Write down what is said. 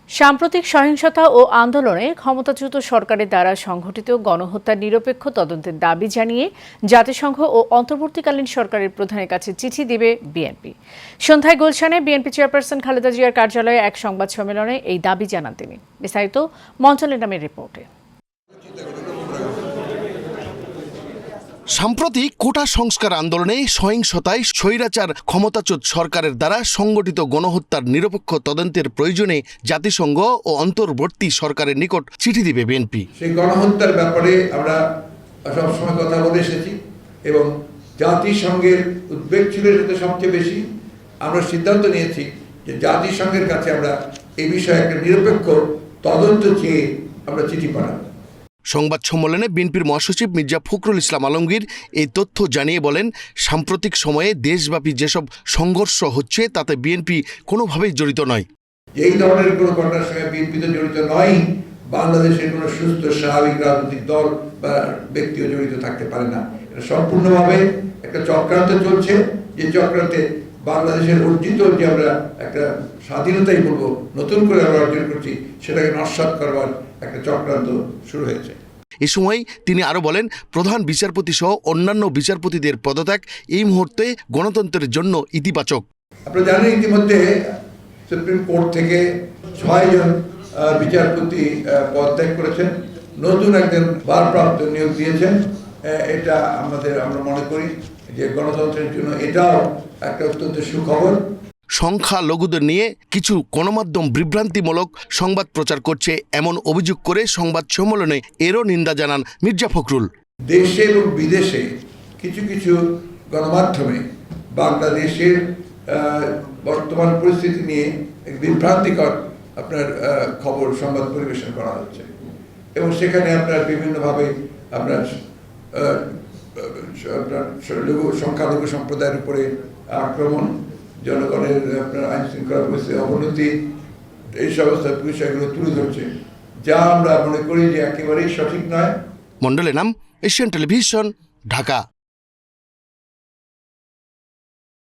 সাম্প্রতিক সহিংসতা ও আন্দোলনে ক্ষমতাচ্যুত সরকারের দ্বারা সংঘটিত গণহত্যার নিরপেক্ষ তদন্তের দাবি জানিয়ে জাতিসংঘ ও অন্তর্বর্তীকালীন সরকারের প্রধানের কাছে চিঠি দিবে বিএনপি। সন্ধ্যায় গুলশানে বিএনপি চেয়ারপারসন খালেদা জিয়ার কার্যালয়ে এক সংবাদ সম্মেলনে এই দাবি জানান তিনি। বিস্তারিত মঞ্চলের নামের রিপোর্টে। সাম্প্রতিক কোটা সংস্কার আন্দোলনে সহিংসতায় স্বৈরাচার ক্ষমতাচ্যুত সরকারের দ্বারা সংগঠিত গণহত্যার নিরপেক্ষ তদন্তের প্রয়োজনে জাতিসংঘ ও অন্তর্বর্তী সরকারের নিকট চিঠি দিবে বিএনপি। সেই গণহত্যার ব্যাপারে আমরা সবসময় কথা বলে এসেছি এবং জাতিসংঘের উদ্বেগ ছিল এটাতে সবচেয়ে বেশি। আমরা সিদ্ধান্ত নিয়েছি যে জাতিসংঘের কাছে আমরা এই বিষয়ে একটা নিরপেক্ষ তদন্ত চেয়ে আমরা চিঠি পাঠাবো। সংবাদ সম্মেলনে বিএনপির মহাসচিব মির্জা ফখরুল ইসলাম আলমগীর এই তথ্য জানিয়ে বলেন, সাম্প্রতিক সময়ে দেশব্যাপী যেসব সংঘর্ষ হচ্ছে তাতে বিএনপি কোনোভাবেই জড়িত নয়। এই ধরনের কোনো ঘটনার সঙ্গে বিএনপি তো জড়িত নয়। বাংলাদেশের কোনো সুস্থ স্বাভাবিক রাজনৈতিক দল বা ব্যক্তিও জড়িত থাকতে পারে না। এটা সম্পূর্ণভাবে একটা চক্রান্ত চলছে, যে চক্রান্তে বাংলাদেশের অর্জিত যে আমরা একটা স্বাধীনতাই বলবো নতুন করে আমরা অর্জন করছি, সেটাকে নস্যাৎ করবার একটা চক্রান্ত শুরু হয়েছে। এ সময় তিনি আরও বলেন, প্রধান বিচারপতি সহ অন্যান্য বিচারপতিদের পদত্যাগ এই মুহূর্তে গণতন্ত্রের জন্য ইতিবাচক। আপনারা জানেন ইতিমধ্যে সুপ্রিম কোর্ট থেকে 6 জন বিচারপতি পদত্যাগ করেছেন, নতুন একজন ভারপ্রাপ্ত নিয়োগ দিয়েছেন। এটা আমরা মনে করি যে গণতন্ত্রের জন্য এটাও একটা অত্যন্ত সুখবর। সংখ্যালঘুদের নিয়ে কিছু গণমাধ্যম বিভ্রান্তিমূলক সংবাদ প্রচার করছে এমন অভিযোগ করে সংবাদ সম্মেলনে এরও নিন্দা জানান মির্জা ফখরুল। দেশে এবং বিদেশে কিছু কিছু গণমাধ্যমে বাংলাদেশের বর্তমান পরিস্থিতি নিয়ে এক বিভ্রান্তিকর আপনার খবর সংবাদ পরিবেশন করা হচ্ছে এবং সেখানে আপনার বিভিন্নভাবে আপনার সংখ্যালঘু সম্প্রদায়ের উপরে আক্রমণ, জনগণের আপনার আইন শৃঙ্খলা পরিস্থিতির অবনতি, এই সমস্ত বিষয়গুলো তুলে ধরছে, যা আমরা মনে করি যে একেবারেই সঠিক নয়। মণ্ডলের নাম, এশিয়ান টেলিভিশন, ঢাকা।